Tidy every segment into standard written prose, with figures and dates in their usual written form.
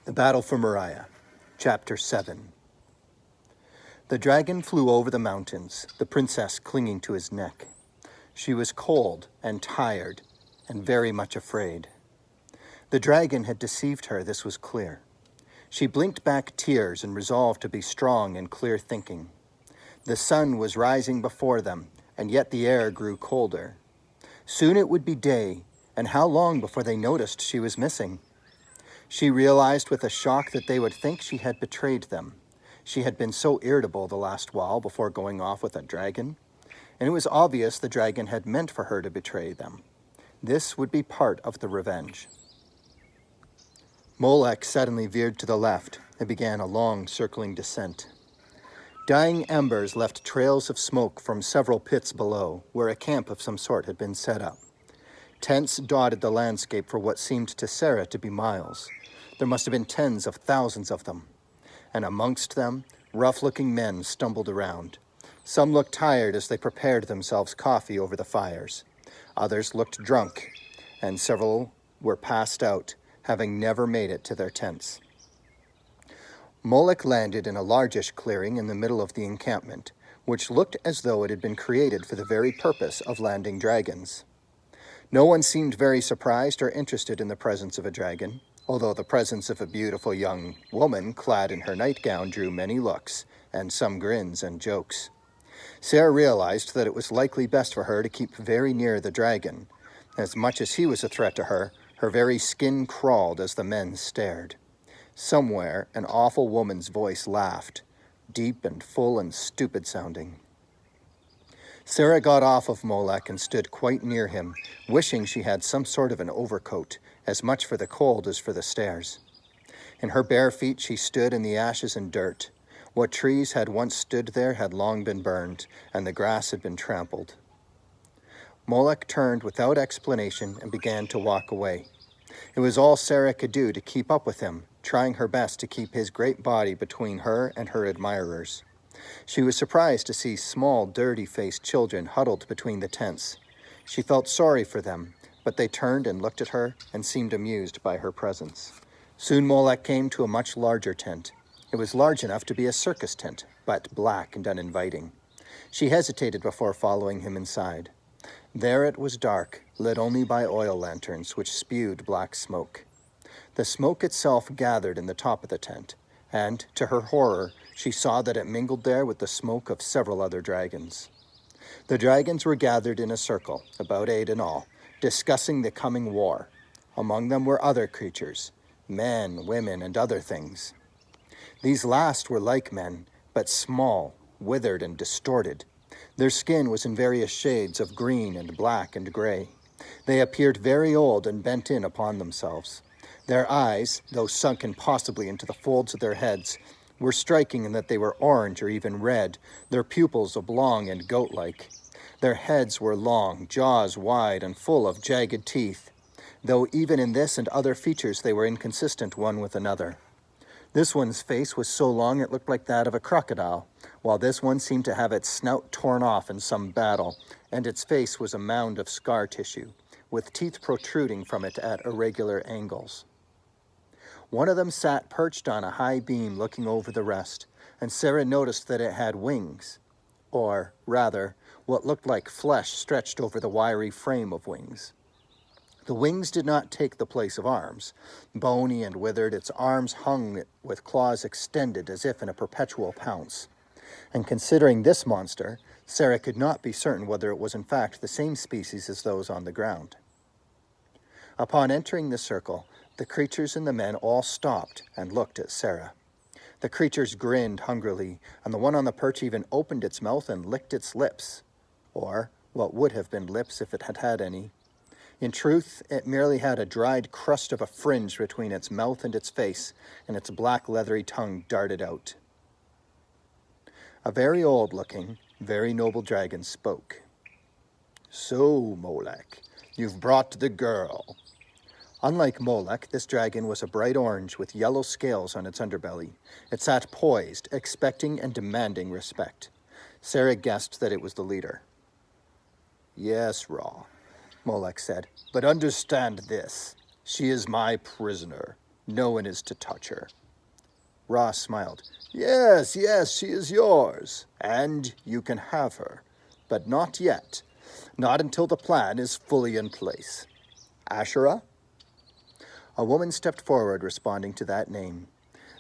The Battle for Moriah, Chapter 7. The dragon flew over the mountains, the princess clinging to his neck. She was cold and tired and very much afraid. The dragon had deceived her, this was clear. She blinked back tears and resolved to be strong and clear thinking. The sun was rising before them, and yet the air grew colder. Soon it would be day, and how long before they noticed she was missing? She realized with a shock that they would think she had betrayed them. She had been so irritable the last while before going off with a dragon, and it was obvious the dragon had meant for her to betray them. This would be part of the revenge. Molech suddenly veered to the left and began a long circling descent. Dying embers left trails of smoke from several pits below, where a camp of some sort had been set up. Tents dotted the landscape for what seemed to Sarah to be miles. There must have been tens of thousands of them. And amongst them, rough-looking men stumbled around. Some looked tired as they prepared themselves coffee over the fires. Others looked drunk, and several were passed out, having never made it to their tents. Molech landed in a largish clearing in the middle of the encampment, which looked as though it had been created for the very purpose of landing dragons. No one seemed very surprised or interested in the presence of a dragon, although the presence of a beautiful young woman clad in her nightgown drew many looks, and some grins and jokes. Sarah realized that it was likely best for her to keep very near the dragon. As much as he was a threat to her, her very skin crawled as the men stared. Somewhere, an awful woman's voice laughed, deep and full and stupid sounding. Sarah got off of Molech and stood quite near him, wishing she had some sort of an overcoat, as much for the cold as for the stairs. In her bare feet she stood in the ashes and dirt. What trees had once stood there had long been burned, and the grass had been trampled. Molech turned without explanation and began to walk away. It was all Sarah could do to keep up with him, trying her best to keep his great body between her and her admirers. She was surprised to see small, dirty-faced children huddled between the tents. She felt sorry for them, but they turned and looked at her and seemed amused by her presence. Soon Molech came to a much larger tent. It was large enough to be a circus tent, but black and uninviting. She hesitated before following him inside. There it was dark, lit only by oil lanterns which spewed black smoke. The smoke itself gathered in the top of the tent, and, to her horror, she saw that it mingled there with the smoke of several other dragons. The dragons were gathered in a circle, about 8 in all, discussing the coming war. Among them were other creatures, men, women, and other things. These last were like men, but small, withered, and distorted. Their skin was in various shades of green and black and gray. They appeared very old and bent in upon themselves. Their eyes, though sunken possibly into the folds of their heads, were striking in that they were orange or even red, their pupils oblong and goat-like. Their heads were long, jaws wide and full of jagged teeth, though even in this and other features they were inconsistent one with another. This one's face was so long it looked like that of a crocodile, while this one seemed to have its snout torn off in some battle, and its face was a mound of scar tissue, with teeth protruding from it at irregular angles. One of them sat perched on a high beam looking over the rest, and Sarah noticed that it had wings, or, rather, what looked like flesh stretched over the wiry frame of wings. The wings did not take the place of arms. Bony and withered, its arms hung with claws extended as if in a perpetual pounce. And considering this monster, Sarah could not be certain whether it was in fact the same species as those on the ground. Upon entering the circle, the creatures and the men all stopped and looked at Sarah. The creatures grinned hungrily, and the one on the perch even opened its mouth and licked its lips, or what would have been lips if it had had any. In truth, it merely had a dried crust of a fringe between its mouth and its face, and its black leathery tongue darted out. A very old-looking, very noble dragon spoke. "So, Molech, you've brought the girl." Unlike Molech, this dragon was a bright orange with yellow scales on its underbelly. It sat poised, expecting and demanding respect. Sarah guessed that it was the leader. "Yes, Ra," Molech said, "but understand this. She is my prisoner. No one is to touch her. Ra smiled. Yes, she is yours, and you can have her. But not yet. Not until the plan is fully in place. Asherah? A woman stepped forward, responding to that name.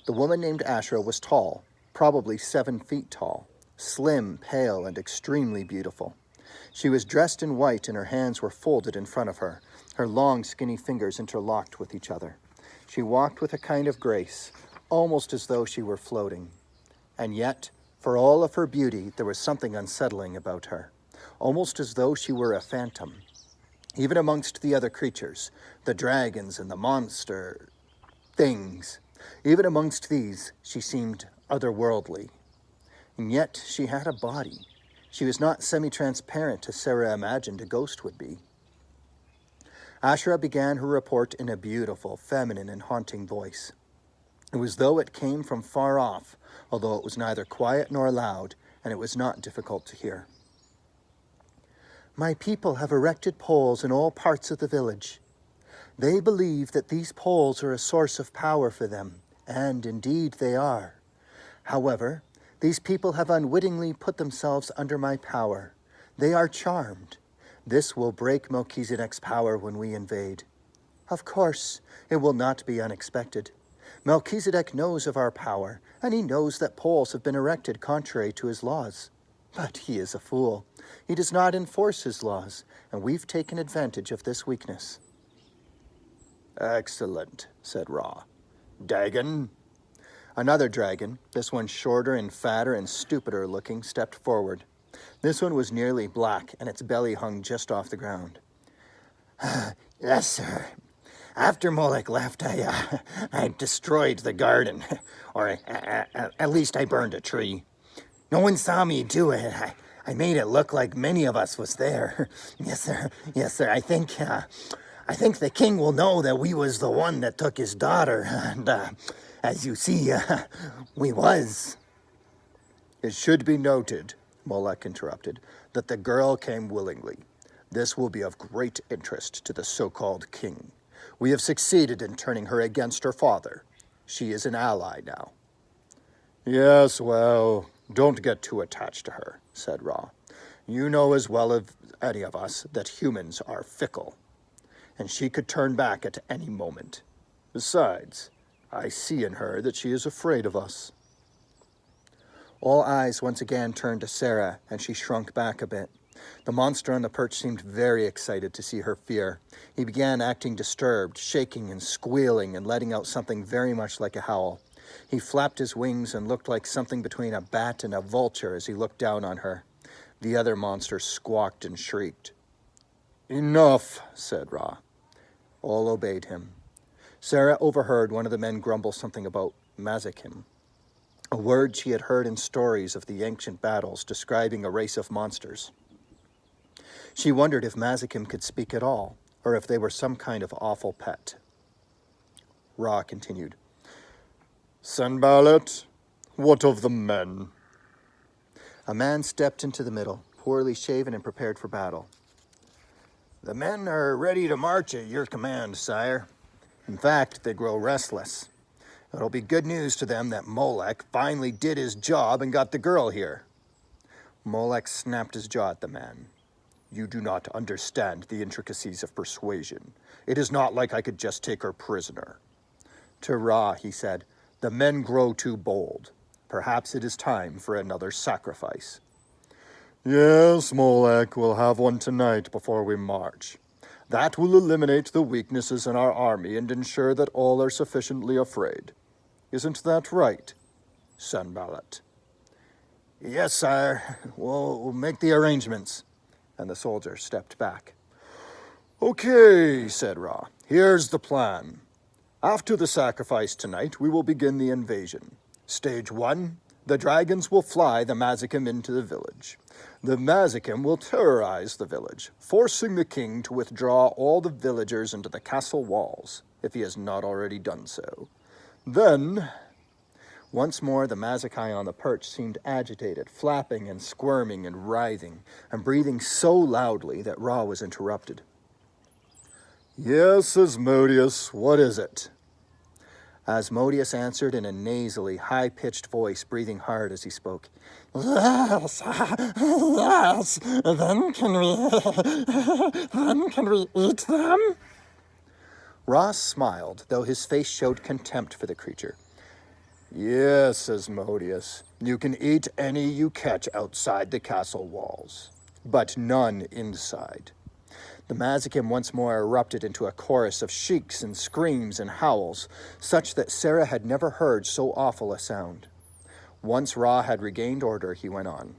The woman named Asherah was tall, probably 7 feet tall, slim, pale, and extremely beautiful. She was dressed in white, and her hands were folded in front of her, her long, skinny fingers interlocked with each other. She walked with a kind of grace, almost as though she were floating. And yet, for all of her beauty, there was something unsettling about her, almost as though she were a phantom. Even amongst the other creatures, the dragons and the monster things, even amongst these, she seemed otherworldly. And yet, she had a body. She was not semi-transparent as Sarah imagined a ghost would be. Asherah began her report in a beautiful, feminine, and haunting voice. It was as though it came from far off, although it was neither quiet nor loud, and it was not difficult to hear. My people have erected poles in all parts of the village. They believe that these poles are a source of power for them, and indeed they are. However, these people have unwittingly put themselves under my power. They are charmed. This will break Melchizedek's power when we invade. Of course, it will not be unexpected. Melchizedek knows of our power, and he knows that poles have been erected contrary to his laws. But he is a fool. He does not enforce his laws, and we've taken advantage of this weakness. Excellent, said Ra. Dagon? Another dragon, this one shorter and fatter and stupider looking, stepped forward. This one was nearly black, and its belly hung just off the ground. Yes, sir. After Molech left, I destroyed the garden, or at least I burned a tree. No one saw me do it. I made it look like many of us was there. Yes, sir. Yes, sir. I think the king will know that we was the one that took his daughter, and as you see, we was. It should be noted, Molech interrupted, that the girl came willingly. This will be of great interest to the so-called king. We have succeeded in turning her against her father. She is an ally now. Yes, well, don't get too attached to her, said Ra. You know as well as any of us that humans are fickle, and she could turn back at any moment. Besides, I see in her that she is afraid of us. All eyes once again turned to Sarah, and she shrunk back a bit. The monster on the perch seemed very excited to see her fear. He began acting disturbed, shaking and squealing and letting out something very much like a howl. He flapped his wings and looked like something between a bat and a vulture as he looked down on her. The other monster squawked and shrieked. Enough, said Ra. All obeyed him. Sarah overheard one of the men grumble something about Mazakim, a word she had heard in stories of the ancient battles describing a race of monsters. She wondered if Mazakim could speak at all, or if they were some kind of awful pet. Ra continued. Sanballat, what of the men? A man stepped into the middle, poorly shaven and prepared for battle. The men are ready to march at your command, sire. In fact, they grow restless. It'll be good news to them that Molech finally did his job and got the girl here. Molech snapped his jaw at the man. You do not understand the intricacies of persuasion. It is not like I could just take her prisoner. To Ra, he said, the men grow too bold. Perhaps it is time for another sacrifice. Yes, Molech, we'll have one tonight before we march. That will eliminate the weaknesses in our army and ensure that all are sufficiently afraid. Isn't that right, Sanballat? Yes, sire. We'll make the arrangements. And the soldier stepped back. Okay, said Ra. Here's the plan. After the sacrifice tonight, we will begin the invasion. Stage 1, the dragons will fly the Mazakim into the village. The Mazakim will terrorize the village, forcing the king to withdraw all the villagers into the castle walls, if he has not already done so. Then, once more the Mazakai on the perch seemed agitated, flapping and squirming and writhing, and breathing so loudly that Ra was interrupted. Yes, Asmodeus, what is it? Asmodeus answered in a nasally, high-pitched voice, breathing hard as he spoke. Yes, yes, then can we eat them? Ra smiled, though his face showed contempt for the creature. Yes, Asmodeus, you can eat any you catch outside the castle walls, but none inside. The Mazikim once more erupted into a chorus of shrieks and screams and howls, such that Sarah had never heard so awful a sound. Once Ra had regained order, he went on.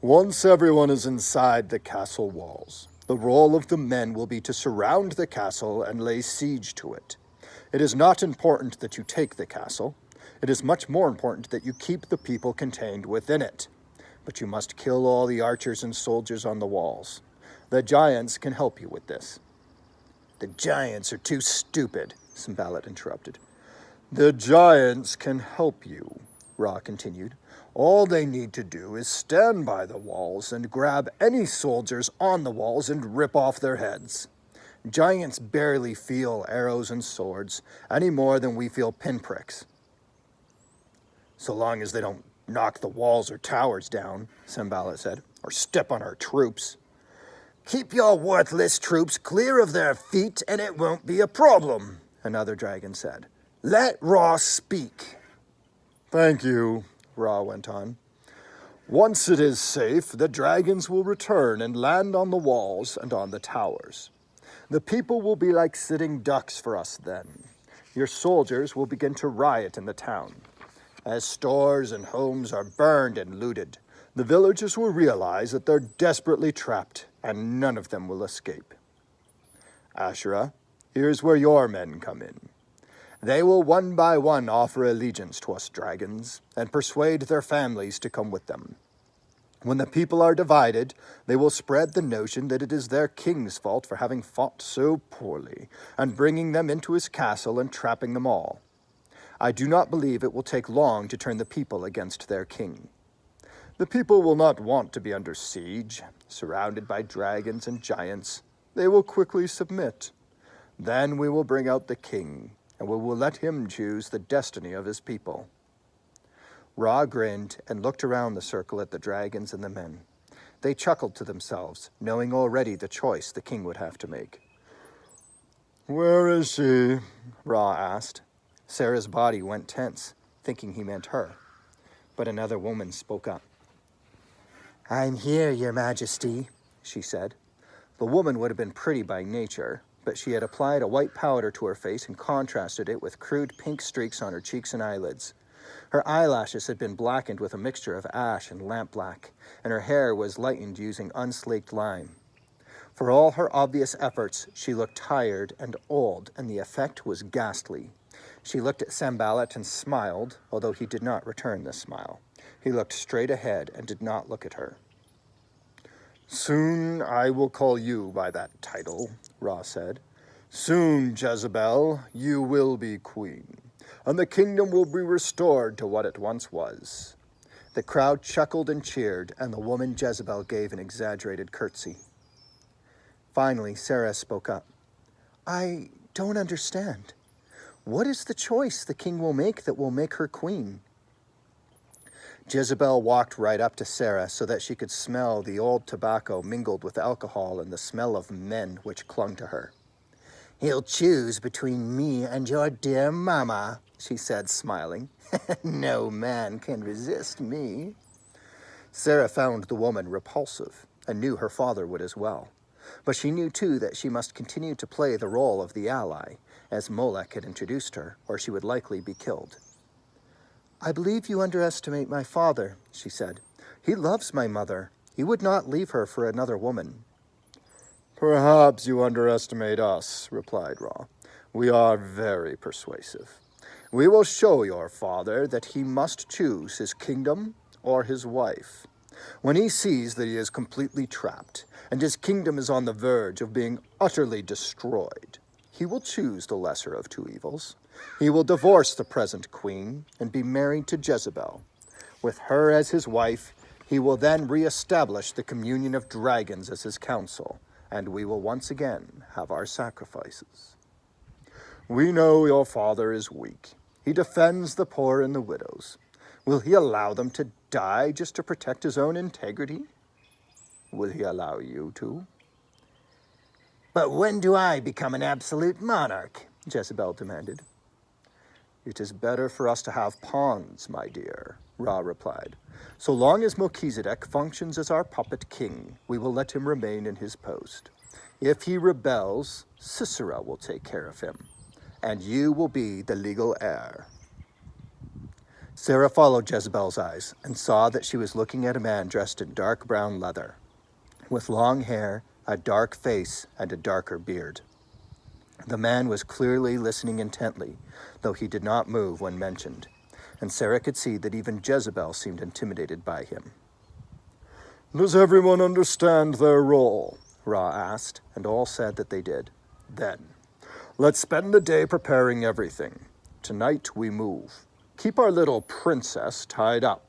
Once everyone is inside the castle walls, the role of the men will be to surround the castle and lay siege to it. It is not important that you take the castle. It is much more important that you keep the people contained within it. But you must kill all the archers and soldiers on the walls. The giants can help you with this. The giants are too stupid, Sambalat interrupted. The giants can help you, Ra continued. All they need to do is stand by the walls and grab any soldiers on the walls and rip off their heads. Giants barely feel arrows and swords any more than we feel pinpricks. So long as they don't knock the walls or towers down, Sambalat said, or step on our troops. Keep your worthless troops clear of their feet and it won't be a problem, another dragon said. Let Ra speak. Thank you, Ra went on. Once it is safe, the dragons will return and land on the walls and on the towers. The people will be like sitting ducks for us then. Your soldiers will begin to riot in the town. As stores and homes are burned and looted, the villagers will realize that they're desperately trapped, and none of them will escape. Asherah, here's where your men come in. They will one by one offer allegiance to us dragons, and persuade their families to come with them. When the people are divided, they will spread the notion that it is their king's fault for having fought so poorly, and bringing them into his castle and trapping them all. I do not believe it will take long to turn the people against their king. The people will not want to be under siege, surrounded by dragons and giants. They will quickly submit. Then we will bring out the king, and we will let him choose the destiny of his people. Ra grinned and looked around the circle at the dragons and the men. They chuckled to themselves, knowing already the choice the king would have to make. Where is she? Ra asked. Sarah's body went tense, thinking he meant her. But another woman spoke up. I'm here, your majesty, she said. The woman would have been pretty by nature, but she had applied a white powder to her face and contrasted it with crude pink streaks on her cheeks and eyelids. Her eyelashes had been blackened with a mixture of ash and lampblack, and her hair was lightened using unslaked lime. For all her obvious efforts, she looked tired and old, and the effect was ghastly. She looked at Sambalat and smiled, although he did not return the smile. He looked straight ahead and did not look at her. Soon I will call you by that title, Ra said. Soon, Jezebel, you will be queen, and the kingdom will be restored to what it once was. The crowd chuckled and cheered, and the woman Jezebel gave an exaggerated curtsy. Finally, Sarah spoke up. I don't understand. What is the choice the king will make that will make her queen? Jezebel walked right up to Sarah so that she could smell the old tobacco mingled with alcohol and the smell of men which clung to her. He'll choose between me and your dear mama, she said, smiling. No man can resist me. Sarah found the woman repulsive and knew her father would as well. But she knew, too, that she must continue to play the role of the ally, as Molech had introduced her, or she would likely be killed. I believe you underestimate my father, she said. He loves my mother. He would not leave her for another woman. Perhaps you underestimate us, replied Ra. We are very persuasive. We will show your father that he must choose his kingdom or his wife. When he sees that he is completely trapped, and his kingdom is on the verge of being utterly destroyed, he will choose the lesser of two evils. He will divorce the present queen and be married to Jezebel. With her as his wife, he will then reestablish the communion of dragons as his council, and we will once again have our sacrifices. We know your father is weak. He defends the poor and the widows. Will he allow them to die just to protect his own integrity? Will he allow you to? But when do I become an absolute monarch? Jezebel demanded. It is better for us to have pawns, my dear, Ra replied. So long as Melchizedek functions as our puppet king, we will let him remain in his post. If he rebels, Sisera will take care of him, and you will be the legal heir. Sarah followed Jezebel's eyes and saw that she was looking at a man dressed in dark brown leather, with long hair, a dark face, and a darker beard. The man was clearly listening intently, though he did not move when mentioned, and Sarah could see that even Jezebel seemed intimidated by him. Does everyone understand their role? Ra asked, and all said that they did. Then, let's spend the day preparing everything. Tonight we move. Keep our little princess tied up.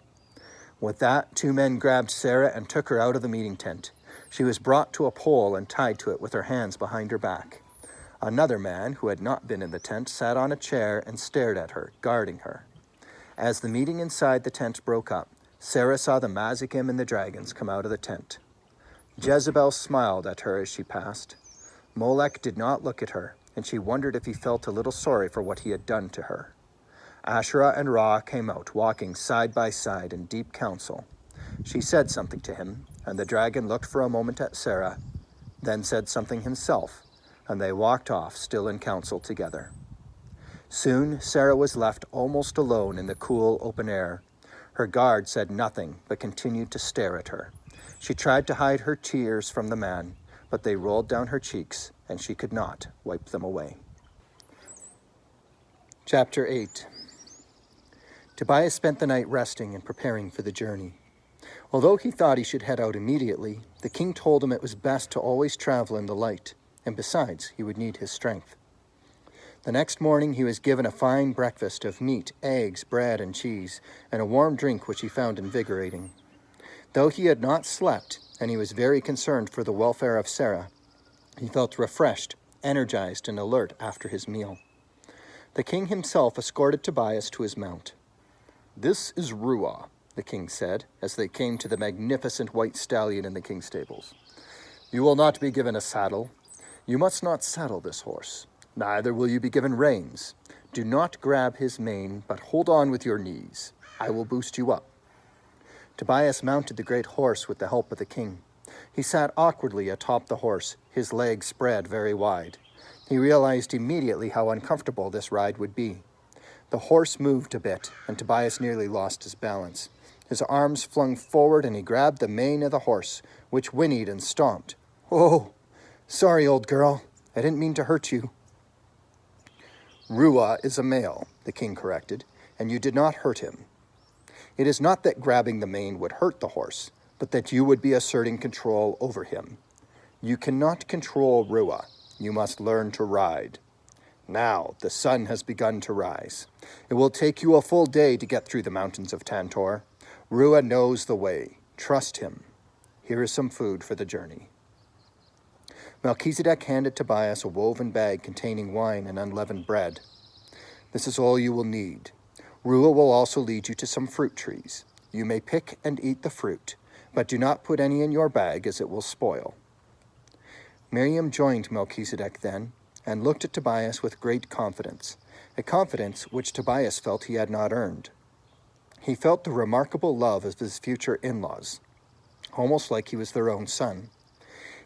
With that, two men grabbed Sarah and took her out of the meeting tent. She was brought to a pole and tied to it with her hands behind her back. Another man, who had not been in the tent, sat on a chair and stared at her, guarding her. As the meeting inside the tent broke up, Sarah saw the Mazikim and the dragons come out of the tent. Jezebel smiled at her as she passed. Molech did not look at her, and she wondered if he felt a little sorry for what he had done to her. Asherah and Ra came out, walking side by side in deep council. She said something to him, and the dragon looked for a moment at Sarah, then said something himself, and they walked off, still in council together. Soon Sarah was left almost alone in the cool open air. Her guard said nothing, but continued to stare at her. She tried to hide her tears from the man, but they rolled down her cheeks, and she could not wipe them away. Chapter 8. Tobias spent the night resting and preparing for the journey. Although he thought he should head out immediately, the king told him it was best to always travel in the light, and besides, he would need his strength. The next morning he was given a fine breakfast of meat, eggs, bread, and cheese, and a warm drink which he found invigorating. Though he had not slept, and he was very concerned for the welfare of Sarah, he felt refreshed, energized, and alert after his meal. The king himself escorted Tobias to his mount. "This is Ruah," the king said, as they came to the magnificent white stallion in the king's stables. "You will not be given a saddle. You must not saddle this horse. Neither will you be given reins. Do not grab his mane, but hold on with your knees. I will boost you up." Tobias mounted the great horse with the help of the king. He sat awkwardly atop the horse, his legs spread very wide. He realized immediately how uncomfortable this ride would be. The horse moved a bit, and Tobias nearly lost his balance. His arms flung forward, and he grabbed the mane of the horse, which whinnied and stomped. "Oh, sorry, old girl. I didn't mean to hurt you." "Ruah is a male," the king corrected, "and you did not hurt him. It is not that grabbing the mane would hurt the horse, but that you would be asserting control over him. You cannot control Ruah. You must learn to ride. Now the sun has begun to rise. It will take you a full day to get through the mountains of Tantor. Ruah knows the way. Trust him. Here is some food for the journey." Melchizedek handed Tobias a woven bag containing wine and unleavened bread. "This is all you will need. Ruah will also lead you to some fruit trees. You may pick and eat the fruit, but do not put any in your bag, as it will spoil." Miriam joined Melchizedek then, and looked at Tobias with great confidence, a confidence which Tobias felt he had not earned. He felt the remarkable love of his future in-laws, almost like he was their own son.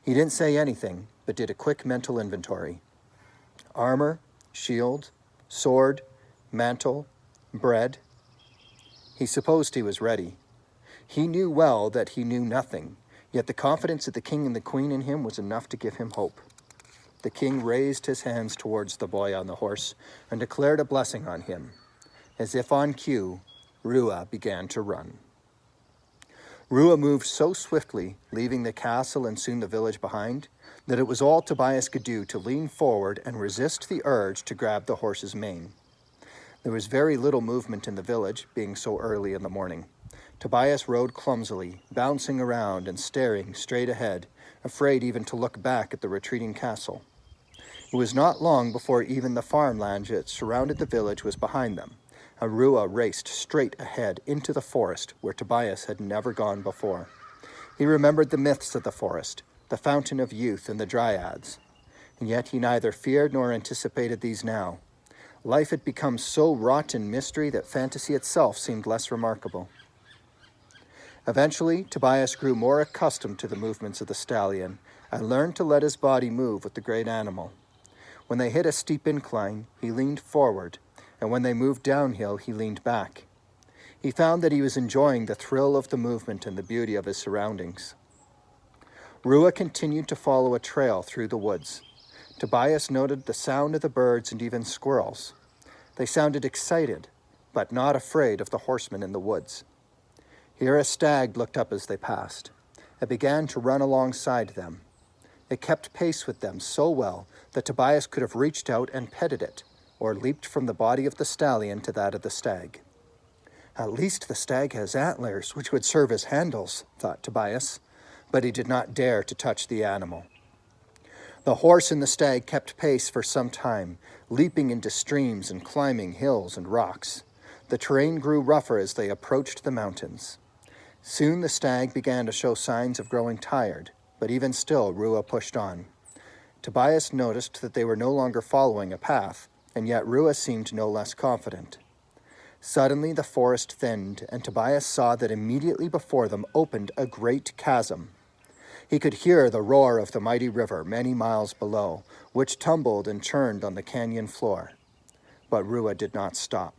He didn't say anything, but did a quick mental inventory. Armor, shield, sword, mantle, bread. He supposed he was ready. He knew well that he knew nothing, yet the confidence of the king and the queen in him was enough to give him hope. The king raised his hands towards the boy on the horse and declared a blessing on him. As if on cue, Ruah began to run. Ruah moved so swiftly, leaving the castle and soon the village behind, that it was all Tobias could do to lean forward and resist the urge to grab the horse's mane. There was very little movement in the village, being so early in the morning. Tobias rode clumsily, bouncing around and staring straight ahead, afraid even to look back at the retreating castle. It was not long before even the farmland that surrounded the village was behind them, and Rua raced straight ahead into the forest where Tobias had never gone before. He remembered the myths of the forest, the fountain of youth and the dryads, and yet he neither feared nor anticipated these now. Life had become so wrought in mystery that fantasy itself seemed less remarkable. Eventually, Tobias grew more accustomed to the movements of the stallion and learned to let his body move with the great animal. When they hit a steep incline, he leaned forward, and when they moved downhill, he leaned back. He found that he was enjoying the thrill of the movement and the beauty of his surroundings. Rua continued to follow a trail through the woods. Tobias noted the sound of the birds and even squirrels. They sounded excited, but not afraid of the horsemen in the woods. Here a stag looked up as they passed. It began to run alongside them. It kept pace with them so well that Tobias could have reached out and petted it, or leaped from the body of the stallion to that of the stag. At least the stag has antlers, which would serve as handles, thought Tobias, but he did not dare to touch the animal. The horse and the stag kept pace for some time, leaping into streams and climbing hills and rocks. The terrain grew rougher as they approached the mountains. Soon the stag began to show signs of growing tired, but even still Rua pushed on. Tobias noticed that they were no longer following a path, and yet Rua seemed no less confident. Suddenly the forest thinned, and Tobias saw that immediately before them opened a great chasm. He could hear the roar of the mighty river many miles below, which tumbled and churned on the canyon floor. But Rua did not stop.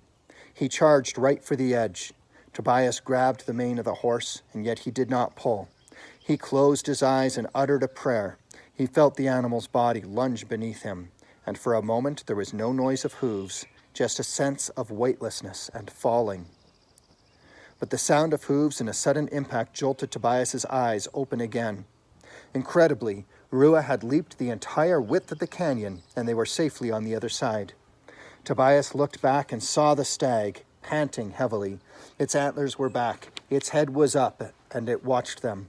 He charged right for the edge. Tobias grabbed the mane of the horse, and yet he did not pull. He closed his eyes and uttered a prayer. He felt the animal's body lunge beneath him, and for a moment there was no noise of hooves, just a sense of weightlessness and falling. But the sound of hooves and a sudden impact jolted Tobias's eyes open again. Incredibly, Rua had leaped the entire width of the canyon, and they were safely on the other side. Tobias looked back and saw the stag, panting heavily. Its antlers were back, its head was up, and it watched them.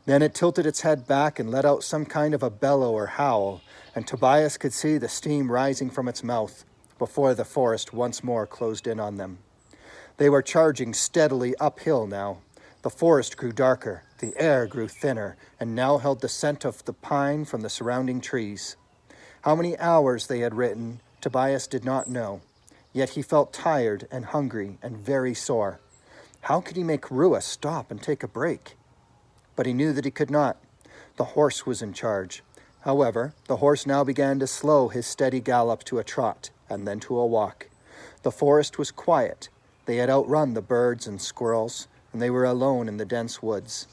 Then it tilted its head back and let out some kind of a bellow or howl, and Tobias could see the steam rising from its mouth before the forest once more closed in on them. They were charging steadily uphill now. The forest grew darker, the air grew thinner, and now held the scent of the pine from the surrounding trees. How many hours they had ridden, Tobias did not know, yet he felt tired and hungry and very sore. How could he make Rua stop and take a break? But he knew that he could not. The horse was in charge. However, the horse now began to slow his steady gallop to a trot, and then to a walk. The forest was quiet. They had outrun the birds and squirrels, and they were alone in the dense woods.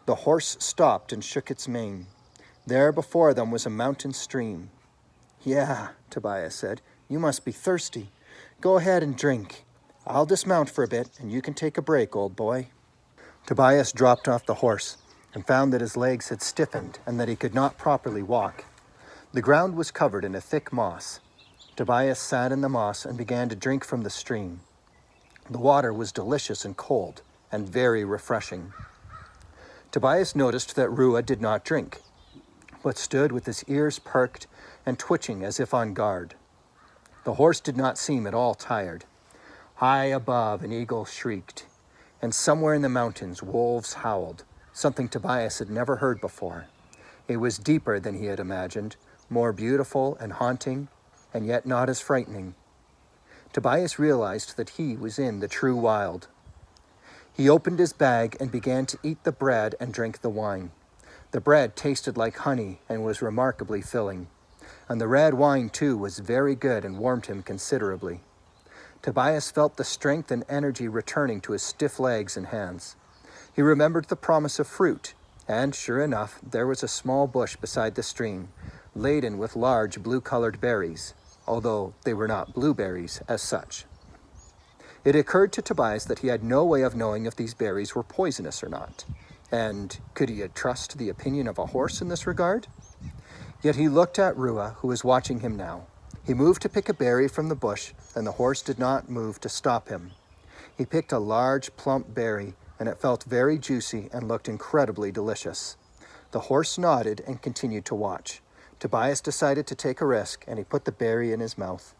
The horse stopped and shook its mane. There before them was a mountain stream. "Yeah," Tobias said, "you must be thirsty. Go ahead and drink. I'll dismount for a bit, and you can take a break, old boy." Tobias dropped off the horse and found that his legs had stiffened and that he could not properly walk. The ground was covered in a thick moss. Tobias sat in the moss and began to drink from the stream. The water was delicious and cold and very refreshing. Tobias noticed that Rua did not drink, but stood with his ears perked and twitching as if on guard. The horse did not seem at all tired. High above, an eagle shrieked, and somewhere in the mountains, wolves howled, something Tobias had never heard before. It was deeper than he had imagined, more beautiful and haunting, and yet not as frightening. Tobias realized that he was in the true wild. He opened his bag and began to eat the bread and drink the wine. The bread tasted like honey and was remarkably filling, and the red wine too was very good and warmed him considerably. Tobias felt the strength and energy returning to his stiff legs and hands. He remembered the promise of fruit, and sure enough, there was a small bush beside the stream, laden with large blue-colored berries, although they were not blueberries as such. It occurred to Tobias that he had no way of knowing if these berries were poisonous or not, and could he trust the opinion of a horse in this regard? Yet he looked at Rua, who was watching him now. He moved to pick a berry from the bush, and the horse did not move to stop him. He picked a large, plump berry, and it felt very juicy and looked incredibly delicious. The horse nodded and continued to watch. Tobias decided to take a risk, and he put the berry in his mouth.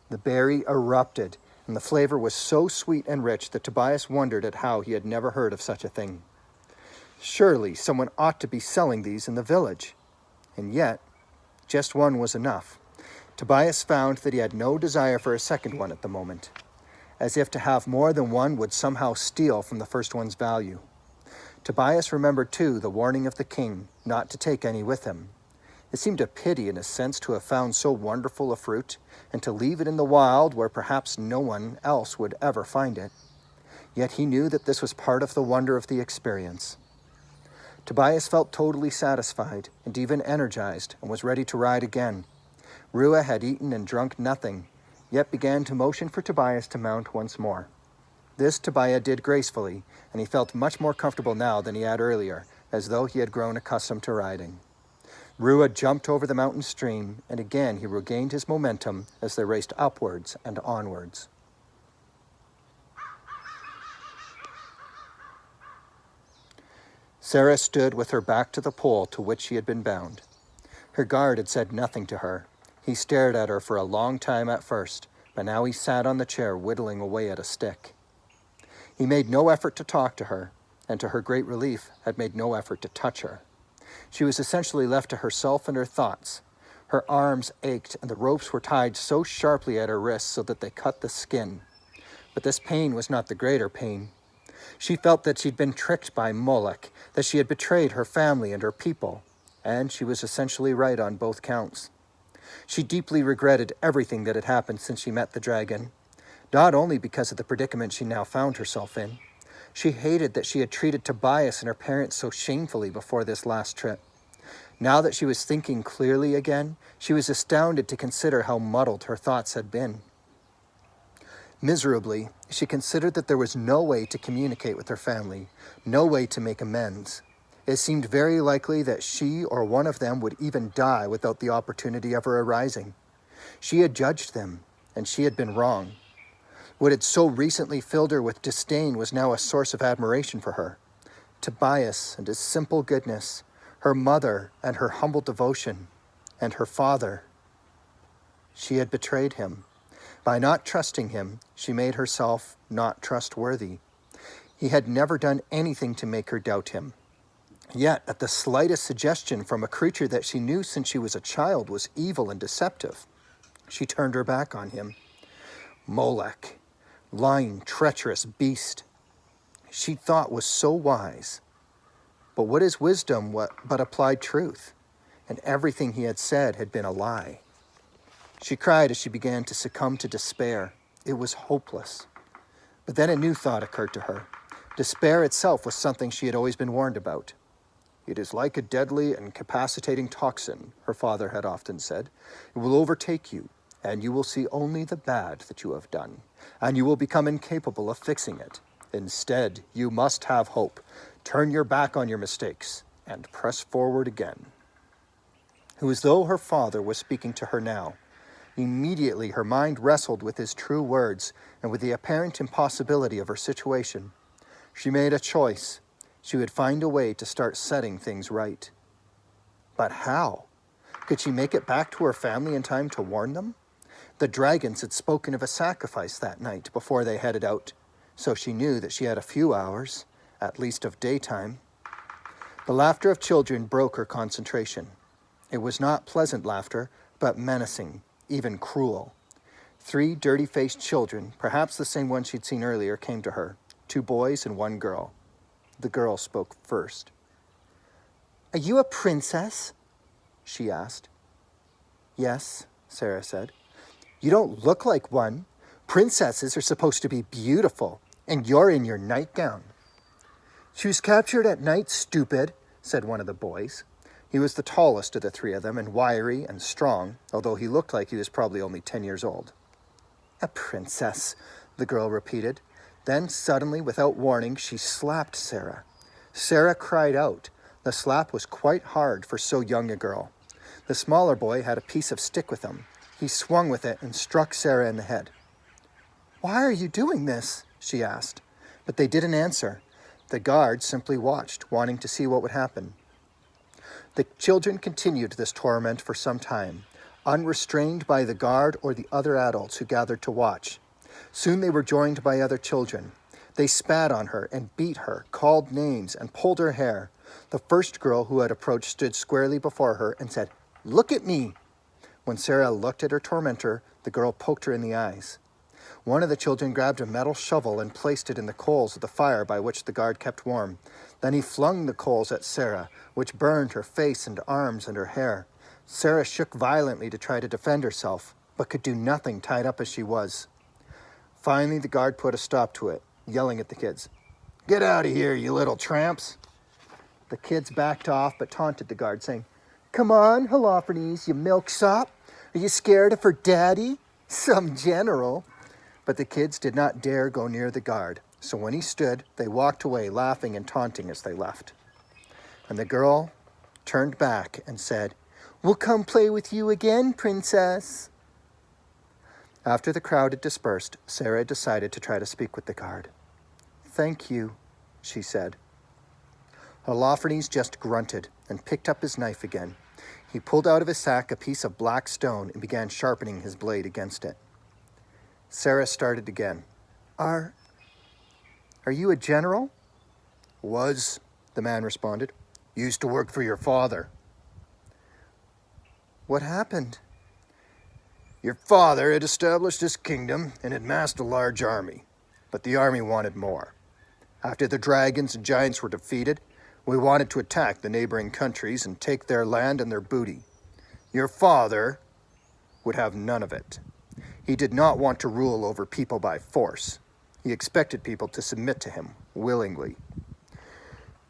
The berry erupted, and the flavor was so sweet and rich that Tobias wondered at how he had never heard of such a thing. Surely someone ought to be selling these in the village. And yet, just one was enough. Tobias found that he had no desire for a second one at the moment, as if to have more than one would somehow steal from the first one's value. Tobias remembered, too, the warning of the king not to take any with him. It seemed a pity, in a sense, to have found so wonderful a fruit, and to leave it in the wild where perhaps no one else would ever find it. Yet he knew that this was part of the wonder of the experience. Tobias felt totally satisfied and even energized and was ready to ride again. Rua had eaten and drunk nothing, yet began to motion for Tobias to mount once more. This Tobias did gracefully, and he felt much more comfortable now than he had earlier, as though he had grown accustomed to riding. Rua jumped over the mountain stream, and again he regained his momentum as they raced upwards and onwards. Sarah stood with her back to the pole to which she had been bound. Her guard had said nothing to her. He stared at her for a long time at first, but now he sat on the chair whittling away at a stick. He made no effort to talk to her, and to her great relief, had made no effort to touch her. She was essentially left to herself and her thoughts. Her arms ached, and the ropes were tied so sharply at her wrists so that they cut the skin. But this pain was not the greater pain. She felt that she'd been tricked by Molech, that she had betrayed her family and her people, and she was essentially right on both counts. She deeply regretted everything that had happened since she met the dragon, not only because of the predicament she now found herself in. She hated that she had treated Tobias and her parents so shamefully before this last trip. Now that she was thinking clearly again, she was astounded to consider how muddled her thoughts had been. Miserably, she considered that there was no way to communicate with her family, no way to make amends. It seemed very likely that she or one of them would even die without the opportunity ever arising. She had judged them, and she had been wrong. What had so recently filled her with disdain was now a source of admiration for her. Tobias and his simple goodness, her mother and her humble devotion, and her father. She had betrayed him. By not trusting him, she made herself not trustworthy. He had never done anything to make her doubt him. Yet, at the slightest suggestion from a creature that she knew since she was a child was evil and deceptive, she turned her back on him. Molech, lying, treacherous beast, she thought was so wise. But what is wisdom but applied truth? And everything he had said had been a lie. She cried as she began to succumb to despair. It was hopeless. But then a new thought occurred to her. Despair itself was something she had always been warned about. It is like a deadly and incapacitating toxin, her father had often said. It will overtake you, and you will see only the bad that you have done, and you will become incapable of fixing it. Instead, you must have hope. Turn your back on your mistakes, and press forward again. It was as though her father was speaking to her now. Immediately, her mind wrestled with his true words and with the apparent impossibility of her situation. She made a choice. She would find a way to start setting things right. But how? Could she make it back to her family in time to warn them? The dragons had spoken of a sacrifice that night before they headed out, so she knew that she had a few hours, at least of daytime. The laughter of children broke her concentration. It was not pleasant laughter, but menacing, even cruel. 3 dirty-faced children, perhaps the same one she'd seen earlier, came to her. 2 boys and 1 girl. The girl spoke first. "Are you a princess?" she asked. "Yes," Sarah said. "You don't look like one. Princesses are supposed to be beautiful, and you're in your nightgown." "She was captured at night, stupid," said one of the boys. He was the tallest of the 3 of them, and wiry and strong, although he looked like he was probably only 10 years old. "A princess," the girl repeated. Then suddenly, without warning, she slapped Sarah. Sarah cried out. The slap was quite hard for so young a girl. The smaller boy had a piece of stick with him. He swung with it and struck Sarah in the head. "Why are you doing this?" she asked. But they didn't answer. The guard simply watched, wanting to see what would happen. The children continued this torment for some time, unrestrained by the guard or the other adults who gathered to watch. Soon they were joined by other children. They spat on her and beat her, called names, and pulled her hair. The first girl who had approached stood squarely before her and said, "Look at me." When Sarah looked at her tormentor, the girl poked her in the eyes. One of the children grabbed a metal shovel and placed it in the coals of the fire by which the guard kept warm. Then he flung the coals at Sarah, which burned her face and arms and her hair. Sarah shook violently to try to defend herself, but could do nothing tied up as she was. Finally, the guard put a stop to it, yelling at the kids, "Get out of here, you little tramps." The kids backed off but taunted the guard, saying, "Come on, Holofernes, you milksop. Are you scared of her daddy? Some general." But the kids did not dare go near the guard, so when he stood, they walked away, laughing and taunting as they left. And the girl turned back and said, "We'll come play with you again, princess." After the crowd had dispersed, Sarah decided to try to speak with the guard. "Thank you," she said. Holofernes just grunted and picked up his knife again. He pulled out of his sack a piece of black stone and began sharpening his blade against it. Sarah started again. Are you a general?" "Was," the man responded. "Used to work for your father." "What happened?" "Your father had established his kingdom and had massed a large army, but the army wanted more. After the dragons and giants were defeated, we wanted to attack the neighboring countries and take their land and their booty. Your father would have none of it. He did not want to rule over people by force. He expected people to submit to him willingly.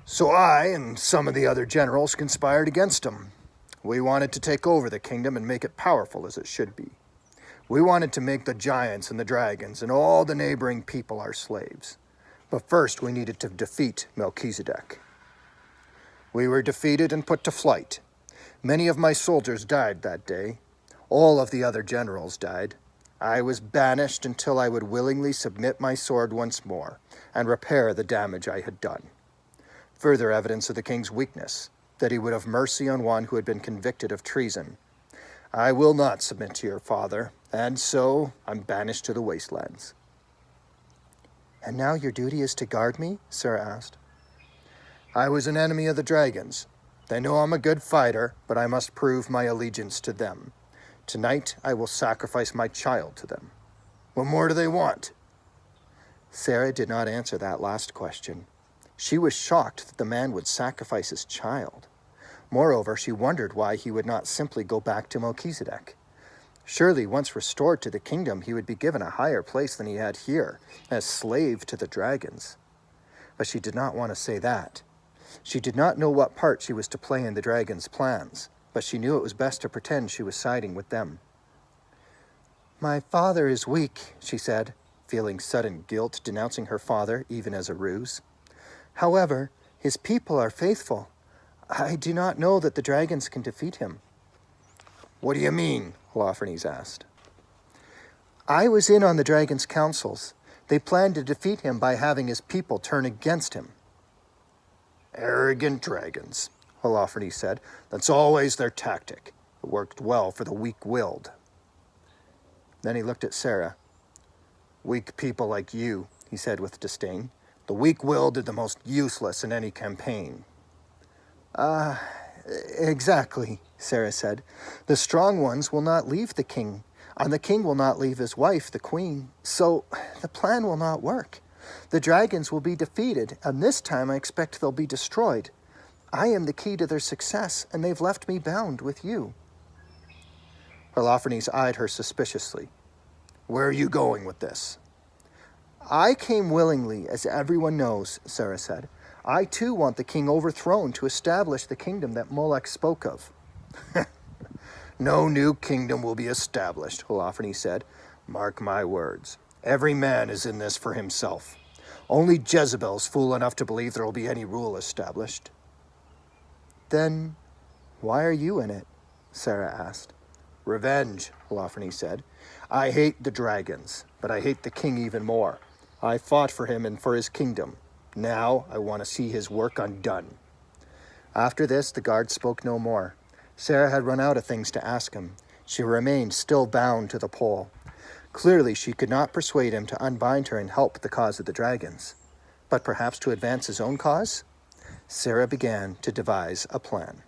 So I and some of the other generals conspired against him. We wanted to take over the kingdom and make it powerful as it should be. We wanted to make the giants and the dragons and all the neighboring people our slaves. But first we needed to defeat Melchizedek. We were defeated and put to flight. Many of my soldiers died that day. All of the other generals died. I was banished until I would willingly submit my sword once more and repair the damage I had done. Further evidence of the king's weakness, that he would have mercy on one who had been convicted of treason. I will not submit to your father, and so I'm banished to the wastelands." "And now your duty is to guard me?" Sarah asked. "I was an enemy of the dragons. They know I'm a good fighter, but I must prove my allegiance to them. Tonight I will sacrifice my child to them. What more do they want?" Sarah did not answer that last question. She was shocked that the man would sacrifice his child. Moreover, she wondered why he would not simply go back to Melchizedek. Surely, once restored to the kingdom, he would be given a higher place than he had here, as slave to the dragons. But she did not want to say that. She did not know what part she was to play in the dragons' plans, but she knew it was best to pretend she was siding with them. "My father is weak," she said, feeling sudden guilt denouncing her father even as a ruse. "However, his people are faithful. I do not know that the dragons can defeat him." "What do you mean?" Holofernes asked. "I was in on the dragons' councils. They planned to defeat him by having his people turn against him." "Arrogant dragons," Holofernes said. "That's always their tactic. It worked well for the weak-willed." Then he looked at Sarah. "Weak people like you," he said with disdain. "The weak-willed are the most useless in any campaign." Exactly," Sarah said. "The strong ones will not leave the king, and the king will not leave his wife, the queen. So the plan will not work. The dragons will be defeated, and this time I expect they'll be destroyed. I am the key to their success, and they've left me bound with you." Holofernes eyed her suspiciously. "Where are you going with this?" "I came willingly, as everyone knows," Sarah said. "I too want the king overthrown to establish the kingdom that Molech spoke of." "No new kingdom will be established," Holofernes said. "Mark my words. Every man is in this for himself. Only Jezebel's fool enough to believe there will be any rule established." "Then why are you in it?" Sarah asked. "Revenge," Holofernes said. "I hate the dragons, but I hate the king even more. I fought for him and for his kingdom. Now I want to see his work undone. After this, the guard spoke no more. Sarah had run out of things to ask him. She remained still bound to the pole. Clearly, she could not persuade him to unbind her and help the cause of the dragons. But perhaps to advance his own cause? Sarah began to devise a plan.